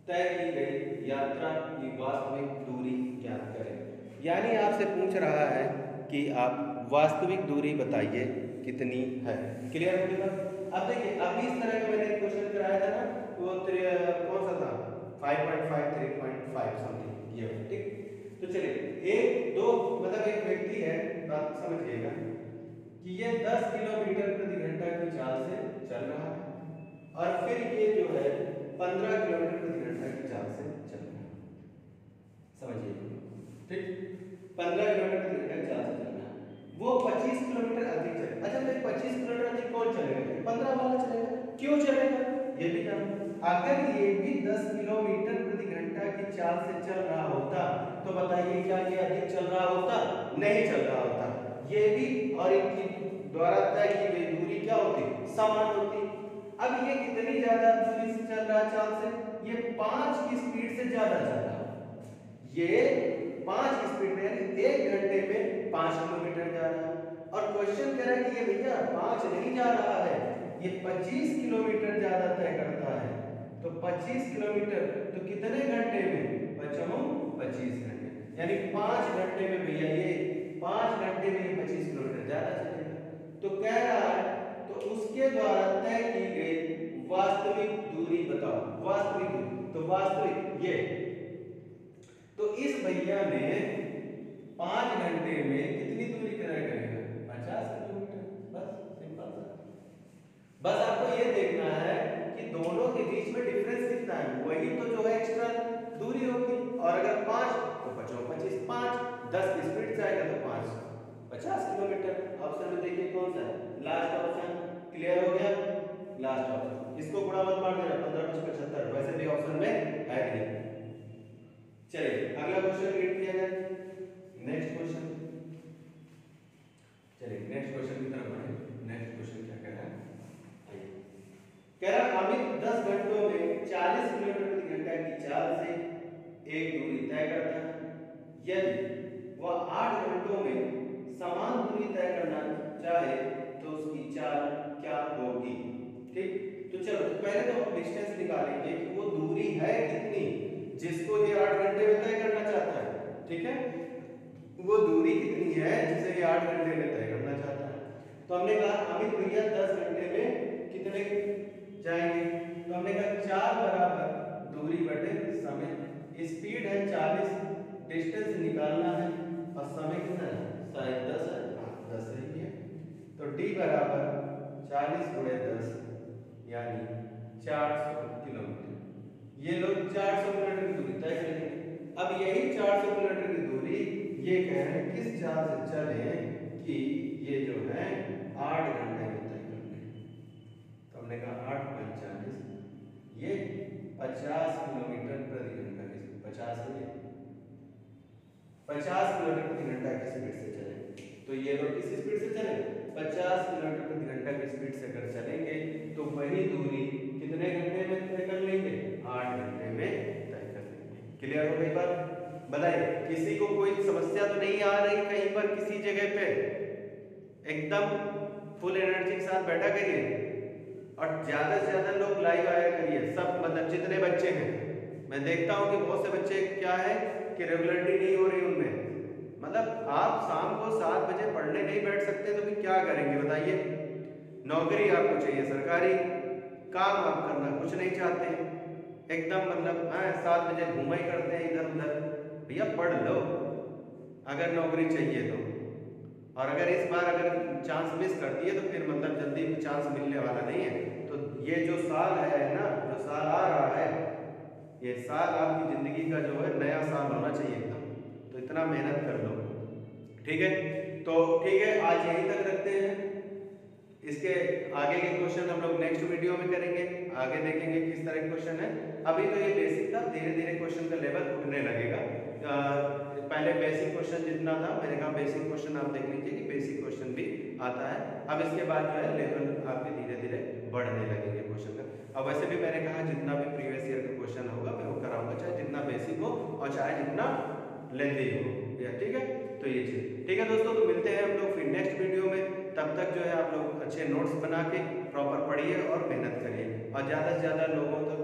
तय की गई यात्रा की वास्तविक दूरी ज्ञात करें। यानी आपसे पूछ रहा है कि आप वास्तविक दूरी बताइए कितनी है। क्लियर होगी बात? अब देखिए, अभी इस तरह का मैंने क्वेश्चन कराया था ना, वो कौन सा था 5.5 3.5 समथिंग ये, ठीक। तो चलिए एक दो मतलब एक व्यक्ति है, बात समझिएगा कि ये 10 किलोमीटर प्रति घंटा की चाल से चल रहा है, और फिर ये जो है 15 किलोमीटर प्रति घंटा की चाल से चल रहा है, समझिए, ठीक। 15 किलोमीटर प्रति घंटा की चाल से चल रहा है, वो 25 किलोमीटर अधिक चलेगा। अच्छा तो 25 किलोमीटर अधिक कौन चलेगा, 15 वाला चलेगा। क्यों चलेगा ये भी जानो। अगर ये भी 10 किलोमीटर प्रति घंटा की चाल से चल रहा होता तो बताइए क्या ये अधिक चल रहा होता, नहीं चल रहा होता। ये भी और इनकी द्वारा तय की गई दूरी क्या होती, समान होती। अब ये कितनी ज्यादा दूरी से चल रहा है चाल से, ये 5 की स्पीड से ज्यादा चल रहा है। ये 5 की स्पीड में, यानी 1 घंटे में 5 किलोमीटर जा रहा है, और क्वेश्चन कह रहा है कि ये भैया 5 नहीं जा रहा है, ये 25 किलोमीटर ज्यादा तय करता है। तो 25 किलोमीटर तो कितने घंटे में बच्चों, 25 घंटे, यानी 5 घंटे में भैया ये 5 घंटे में ये 25 किलोमीटर ज्यादा चलेगा। तो कह रहा है तो उसके द्वारा तय की गई वास्तविक दूरी बताओ, वास्तविक दूरी, तो वास्तविक ये, तो इस भैया ने 5 घंटे में कितनी दूरी तय करेगा, 50 किलोमीटर। बस सिंपल सा, बस आपको ये देखना है कि दोनों के बीच में डिफरेंस कितना है, वही तो जो है एक्स्ट्रा दूरी होगी। और अगर 5 तो 25 25, 5 10 की स्पीड से आएगा तो 5 50 किलोमीटर। ऑप्शन में देखिए कौन सा है, लास्ट ऑप्शन। क्लियर हो गया, लास्ट ऑप्शन, इसको गुणा मत मार देना, 15 5 75, वैसे भी ऑप्शन में है नहीं। चलिए अगला क्वेश्चन रीड किया जाए, नेक्स्ट क्वेश्चन। चलिए नेक्स्ट क्वेश्चन की तरफ बढ़े। नेक्स्ट क्वेश्चन क्या कह रहा है, कह रहा अमित 10 घंटों में 40 किलोमीटर प्रति घंटा की चाल से एक दूरी तय करता है। यदि वह 8 घंटों में समान दूरी तय करना चाहे तो उसकी चाल क्या होगी, ठीक। तो चलो पहले तो हम डिस्टेंस निकालेंगे कि वो दूरी है कितनी जिसको ये 8 घंटे में तय करना चाहता है, ठीक है। वो दूरी कितनी है जिसे ये 8 घंटे में तय करना चाहता है। तो हमने कहा अमित भैया 10 घंटे में कितने जाएंगे, तो हमने कहा 4 बराबर दूरी बटे समय बराबर 40 गुणे 10 यानी 400 किलोमीटर। ये लोग 400 किलोमीटर की दूरी तय करेंगे। अब यही 400 किलोमीटर की दूरी ये कह रहे हैं किस चाल से चले कि ये जो है 8 घंटे में तय कर लें। तो हमने कहा 8 × 40 ये 50 किलोमीटर प्रति घंटा की स्पीड, 50 है ये 50 किलोमीटर प्रति घंटा की स्पीड से चले। तो ये लोग किस स्पीड से चले? 50 किलोमीटर प्रति घंटा की स्पीड से अगर चलेंगे तो वही दूरी कितने घंटे में तय कर लेंगे? 8 घंटे में तय कर लेंगे। क्लियर हो गई बात? बताइए किसी को कोई समस्या तो नहीं आ रही कहीं पर किसी जगह पे? एकदम फुल एनर्जी के साथ बैठा करिए और ज्यादा से ज्यादा लोग लाइव आया करिए। सब मतलब जितने बच्चे हैं, मैं देखता हूँ कि बहुत से बच्चे क्या है कि रेगुलरिटी नहीं हो रही उनमें। मतलब आप शाम को 7 बजे पढ़ने नहीं बैठ सकते तो फिर क्या करेंगे बताइए? नौकरी आपको चाहिए, सरकारी काम आप करना कुछ नहीं चाहते, एकदम मतलब 7 बजे घूमा ही करते हैं इधर उधर। भैया पढ़ लो अगर नौकरी चाहिए तो। और अगर इस बार अगर चांस मिस कर दिए तो फिर मतलब जल्दी चांस मिलने वाला नहीं है। तो ये जो साल है ना, जो साल आ रहा है, ये साल आपकी जिंदगी का जो है नया साल होना चाहिए एकदम। तो इतना मेहनत कर लो, ठीक है? तो ठीक है, आज यहीं तक रखते हैं। इसके आगे के क्वेश्चन हम लोग नेक्स्ट वीडियो में करेंगे, आगे देखेंगे किस तरह के क्वेश्चन है। अभी तो ये बेसिक था, धीरे धीरे क्वेश्चन का लेवल उठने लगेगा। पहले बेसिक क्वेश्चन जितना था, मैंने कहा बेसिक क्वेश्चन आप देख लीजिए कि बेसिक क्वेश्चन भी आता है। अब इसके बाद जो है लेवल आपके धीरे धीरे बढ़ने लगेंगे क्वेश्चन का। अब वैसे भी मैंने कहा जितना भी प्रीवियस ईयर का क्वेश्चन होगा मैं वो कराऊंगा, चाहे जितना बेसिक हो और चाहे जितना लेंथी हो, ठीक है? तो ये चीज ठीक है दोस्तों। तो मिलते हैं हम लोग फिर नेक्स्ट वीडियो में। तब तक जो है आप लोग अच्छे नोट्स बना के प्रॉपर पढ़िए और मेहनत करिए और ज़्यादा से ज़्यादा लोगों तक